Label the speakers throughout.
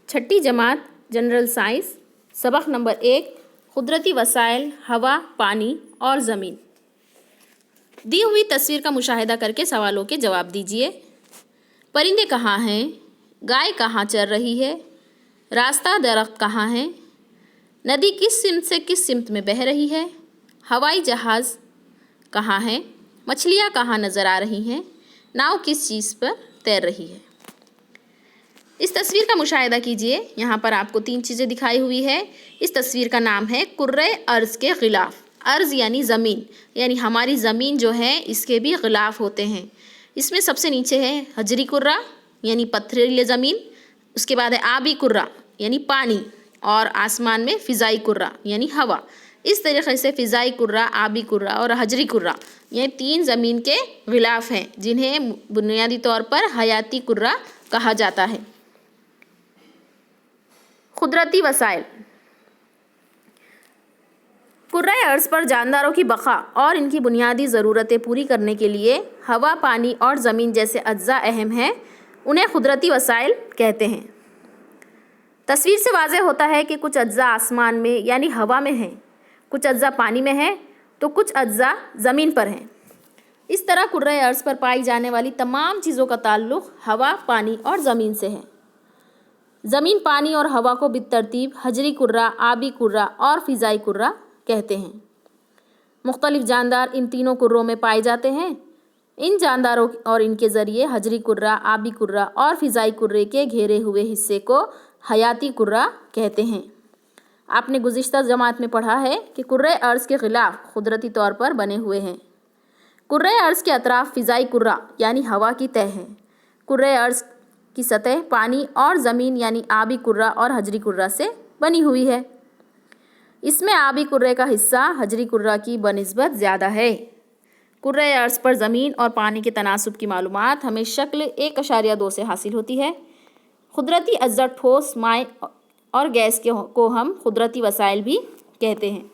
Speaker 1: छठी जमात general science सबक number 1 कुदरती वसाइल हवा, पानी और ज़मीन। दी हुई तस्वीर का मुशाहिदा करके सवालों के जवाब दीजिए। परिंदे कहाँ हैं? गाय कहाँ चर रही है? रास्ता दरख्त कहाँ है? नदी किस सिमत से किस सिमत में बह रही है? हवाई जहाज़ कहाँ है? मछलियाँ कहाँ नज़र आ रही हैं? नाव किस चीज़ पर तैर रही है? इस तस्वीर का मुशाहिदा कीजिए। यहाँ पर आपको 3 चीज़ें दिखाई हुई है। इस तस्वीर का नाम है कुर्रे अर्ज़ के ग़िलाफ़। अर्ज़ यानी ज़मीन, यानी हमारी ज़मीन जो है इसके भी ग़िलाफ़ होते हैं। इसमें सबसे नीचे है हजरी कुर्रा यानी पथरीली ज़मीन, उसके बाद है आबी कुर्रा यानी पानी, और आसमान में फ़िज़ाई कुर्रा यानी हवा। इस तरीक़े से फ़िज़ाई कुर्रा, आबी कुर्रा और हजरी कुर्रा ये 3 ज़मीन के ग़िलाफ़ हैं, जिन्हें बुनियादी तौर पर हयाती कुर्रा कहा जाता है। कुदरती वसाइल। कुर्रा अर्ज़ पर जानदारों की बक़ा और इनकी बुनियादी ज़रूरतें पूरी करने के लिए हवा, पानी और ज़मीन जैसे अज्जा अहम हैं। उन्हें कुदरती वसाइल कहते हैं। तस्वीर से वाज़ेह होता है कि कुछ अज्जा आसमान में यानी हवा में हैं, कुछ अज्जा पानी में हैं, तो कुछ अज्जा ज़मीन पर हैं। इस तरह कुर्रा अर्ज़ पर पाई जाने वाली तमाम चीज़ों का ताल्लुक़ हवा, पानी और ज़मीन से है। ज़मीन, पानी और हवा को बितरतीब हजरी कुर्रा, आबी कुर्रा और फ़िज़ाई कुर्रा कहते हैं। मुख्तलिफ़ जानदार इन तीनों कुर्रों में पाए जाते हैं। इन जानदारों और इनके ज़रिए हजरी कुर्रा, आबी कुर्रा और फ़िज़ाई कुर्रे के घेरे हुए हिस्से को हयाती कुर्रा कहते हैं। आपने गुज़िश्ता जमात में पढ़ा है कि कुर्रे अर्ज़ के ग़िलाफ़ कुदरती तौर पर बने हुए हैं। कुर्रे अर्ज़ के अतराफ़ फ़िज़ाई कुर्रा यानी हवा की तह है। कुर्रे अर्ज़ की सतह पानी और ज़मीन यानी आबी कुर्रा और हजरी कुर्रा से बनी हुई है। इसमें आबी कुर्रे का हिस्सा हजरी कुर्रा की बनिस्बत ज़्यादा है। कुर्रे अर्ज़ पर ज़मीन और पानी के तनासुब की मालूमात हमें शक्ल 1.2 से हासिल होती है। कुदरती अज्जा ठोस, माए और गैस को हम कुदरती वसाइल भी कहते हैं,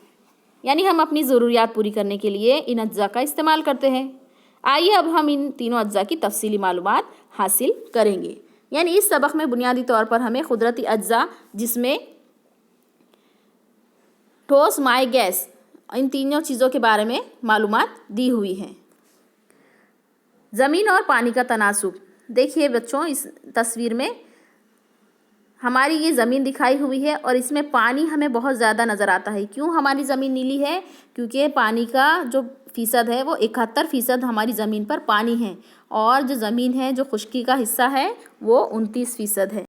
Speaker 1: यानी हम अपनी ज़रूरियात पूरी करने के लिए इन अज्जा का इस्तेमाल करते हैं। आइए अब हम इन तीनों अज्जा की तफसीली मालूमात हासिल करेंगे। यानी इस सबक में बुनियादी तौर पर हमें कुदरती अज्जा जिसमें ठोस, माए, गैस, इन तीनों चीज़ों के बारे में मालूमात दी हुई हैं। ज़मीन और पानी का तनासुब। देखिए बच्चों, इस तस्वीर में हमारी ये ज़मीन दिखाई हुई है और इसमें पानी हमें बहुत ज़्यादा नज़र आता है। क्यों हमारी ज़मीन नीली है? क्योंकि पानी का जो फ़ीसद है वो 71% हमारी ज़मीन पर पानी है, और जो ज़मीन है, जो खुश्की का हिस्सा है, वो 29% है।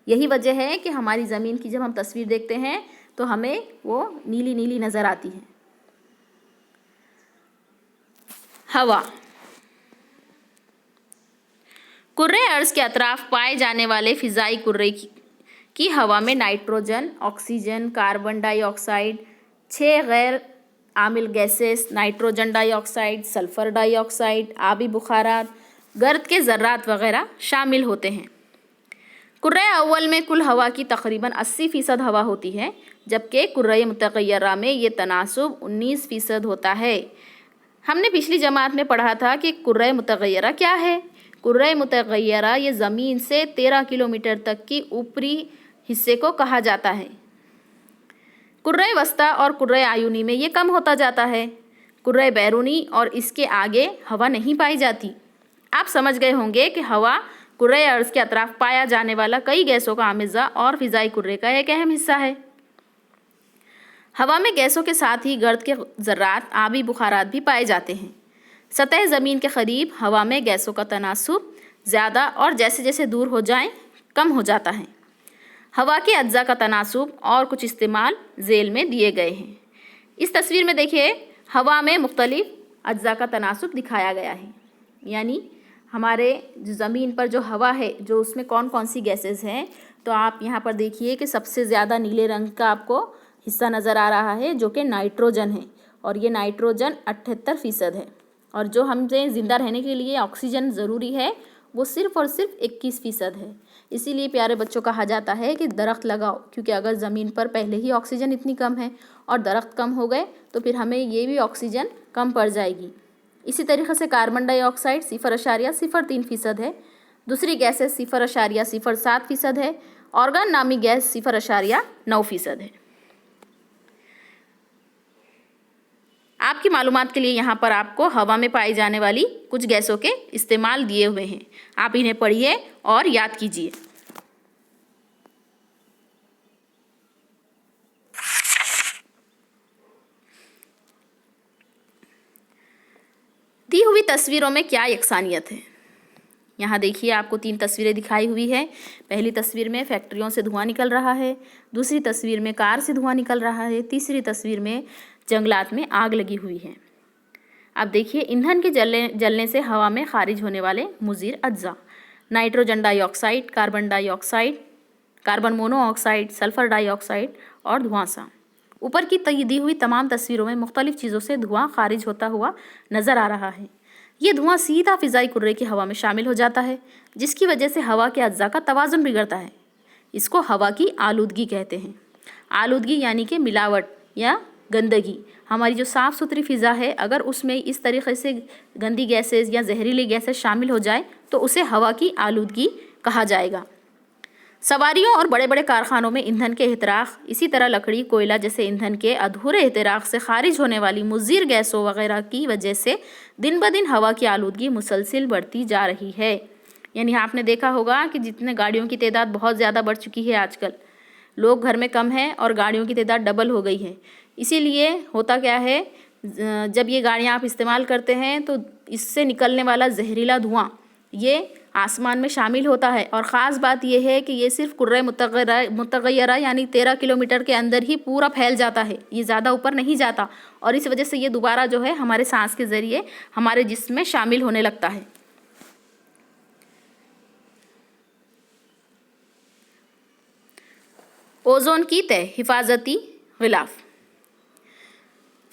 Speaker 1: यही वजह है कि हमारी ज़मीन की जब हम तस्वीर देखते हैं तो हमें वो नीली नीली नज़र आती है। हवा। कुर्रे अर्ज़ के अतराफ़ पाए जाने वाले फ़िज़ाई कुर्रे की हवा में नाइट्रोजन, ऑक्सीजन, कार्बन डाइऑक्साइड, 6 गैर आमिल gases, nitrogen dioxide, sulphur dioxide, आबी बुखारात, गर्द के ज़र्रात वग़ैरह शामिल होते हैं। कुर्रे अव्वल में कुल हवा की तकरीबन 80% हवा होती है, जबकि कुर्रे मुतग़य्यरा में ये तनासुब 19% होता है। हमने पिछली जमात में पढ़ा था कि कुर्रे मुतग़य्यरा क्या है। कुर्रे मुतग़य्यरा ये ज़मीन से 13 किलोमीटर तक की ऊपरी हिस्से को कहा जाता है। कुर्रे वस्ता और कुर्रे आयुनी में ये कम होता जाता है। कुर्रे बैरूनी और इसके आगे हवा नहीं पाई जाती। आप समझ गए होंगे कि हवा कुर्रे अर्ज़ के अतराफ़ पाया जाने वाला कई गैसों का आमिज़ा और फ़िज़ाई कुर्रे का एक अहम हिस्सा है। हवा में गैसों के साथ ही गर्द के ज़र्रात, आबी बुखारात भी पाए जाते हैं। सतह ज़मीन के क़रीब हवा में गैसों का तनासुब ज़्यादा और जैसे जैसे दूर हो जाएं कम हो जाता है। हवा के अज्जा का तनासुब और कुछ इस्तेमाल ज़ेल में दिए गए हैं। इस तस्वीर में देखिए, हवा में मुख्तलिफ़ अज्जा का तनासुब दिखाया गया है। यानी हमारे जो ज़मीन पर जो हवा है, जो उसमें कौन कौन सी गैसेस हैं, तो आप यहाँ पर देखिए कि सबसे ज़्यादा नीले रंग का आपको हिस्सा नज़र आ रहा है, जो कि नाइट्रोजन है, और ये नाइट्रोजन 78% है। और जो हमें ज़िंदा रहने के लिए ऑक्सीजन ज़रूरी है, वो सिर्फ़ और सिर्फ 21% है। इसीलिए प्यारे बच्चों कहा जाता है कि दरख्त लगाओ, क्योंकि अगर ज़मीन पर पहले ही ऑक्सीजन इतनी कम है और दरख्त कम हो गए तो फिर हमें ये भी ऑक्सीजन कम पड़ जाएगी। इसी तरीके से कार्बन डाइऑक्साइड 0.03% है, दूसरी गैसेस 0.07% है। ऑर्गन नामी गैस 0.9% है। आपकी मालूमात के लिए यहाँ पर आपको हवा में पाई जाने वाली कुछ गैसों के इस्तेमाल दिए हुए हैं, आप इन्हें पढ़िए और याद कीजिए। दी हुई तस्वीरों में क्या यकसानियत है? यहाँ देखिए, आपको 3 तस्वीरें दिखाई हुई है। पहली तस्वीर में फैक्ट्रियों से धुआं निकल रहा है, दूसरी तस्वीर में कार से धुआं निकल रहा है, तीसरी तस्वीर में जंगलात में आग लगी हुई है। अब देखिए, ईंधन के जलने से हवा में खारिज होने वाले मुज़िर अज्जा: nitrogen dioxide, carbon dioxide, carbon monoxide, sulphur dioxide और धुआंसा। ऊपर की दी हुई तमाम तस्वीरों में मुख्तलिफ चीज़ों से धुआं खारिज होता हुआ नज़र आ रहा है। ये धुआं सीधा फ़िज़ाई कुर्रे की हवा में शामिल हो जाता है, जिसकी वजह से हवा के अज्जा का तवाज़ुन बिगड़ता है। इसको हवा की आलूदगी कहते हैं। आलूदगी यानी कि मिलावट या गंदगी। हमारी जो साफ़ सुथरी फ़िज़ा है, अगर उसमें इस तरीक़े से गंदी गैसेज़ या जहरीली गैसेज़ शामिल हो जाए तो उसे हवा की आलूदगी कहा जाएगा। सवारियों और बड़े बड़े कारखानों में ईंधन के एहतराक़, इसी तरह लकड़ी, कोयला जैसे ईंधन के अधूरे एहतराक़ से खारिज होने वाली मुज़िर गैसों वगैरह की वजह से दिन ब दिन हवा की आलूदगी मुसलसिल बढ़ती जा रही है। यानी आपने देखा होगा कि जितने गाड़ियों की तादाद बहुत ज़्यादा बढ़ चुकी है आजकल, लोग घर में कम हैं और गाड़ियों की तादाद डबल हो गई है। इसीलिए होता क्या है, जब ये गाड़ियाँ आप इस्तेमाल करते हैं तो इससे निकलने वाला जहरीला धुआं ये आसमान में शामिल होता है। और ख़ास बात यह है कि ये सिर्फ कुर्रे मुतग़य्यरा यानी 13 किलोमीटर के अंदर ही पूरा फैल जाता है, ये ज़्यादा ऊपर नहीं जाता, और इस वजह से ये दोबारा जो है हमारे सांस के ज़रिए हमारे जिस्म में शामिल होने लगता है। ओज़ोन की तह, हिफाजती ग़िलाफ़।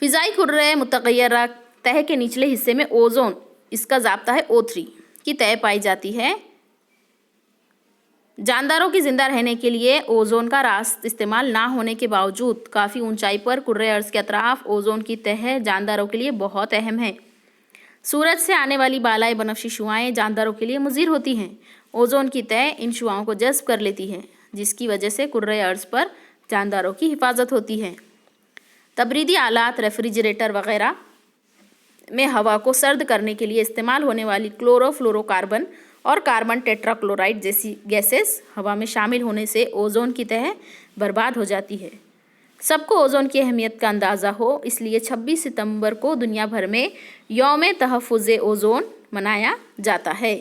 Speaker 1: फ़िज़ाई कुर्रे मुतग़य्यरा तह के निचले हिस्से में ओज़ोन, इसका ज़ाब्ता है O3 की तह पाई जाती है। जानदारों की ज़िंदा रहने के लिए ओज़ोन का रास्त इस्तेमाल ना होने के बावजूद काफ़ी ऊंचाई पर कुर्रे अर्ज़ के अतराफ़ ओज़ोन की तह जानदारों के लिए बहुत अहम है। सूरज से आने वाली बालाए बनफ़शी शुआएँ जानदारों के लिए मुज़िर होती हैं। ओज़ोन की तह इन शुआओं को जज़्ब कर लेती है, जिसकी वजह से कुर्रे अर्ज़ पर जानदारों की हिफाजत होती है। तबरीदी आलात, रेफ्रिजरेटर वगैरह में हवा को सर्द करने के लिए इस्तेमाल होने वाली क्लोरोफ्लोरोकार्बन और कार्बन टेट्राक्लोराइड जैसी गैसेस हवा में शामिल होने से ओज़ोन की तह बर्बाद हो जाती है। सबको ओज़ोन की अहमियत का अंदाज़ा हो, इसलिए 26 सितंबर को दुनिया भर में यौम तहफ़्फ़ुज़ ओज़ोन मनाया जाता है।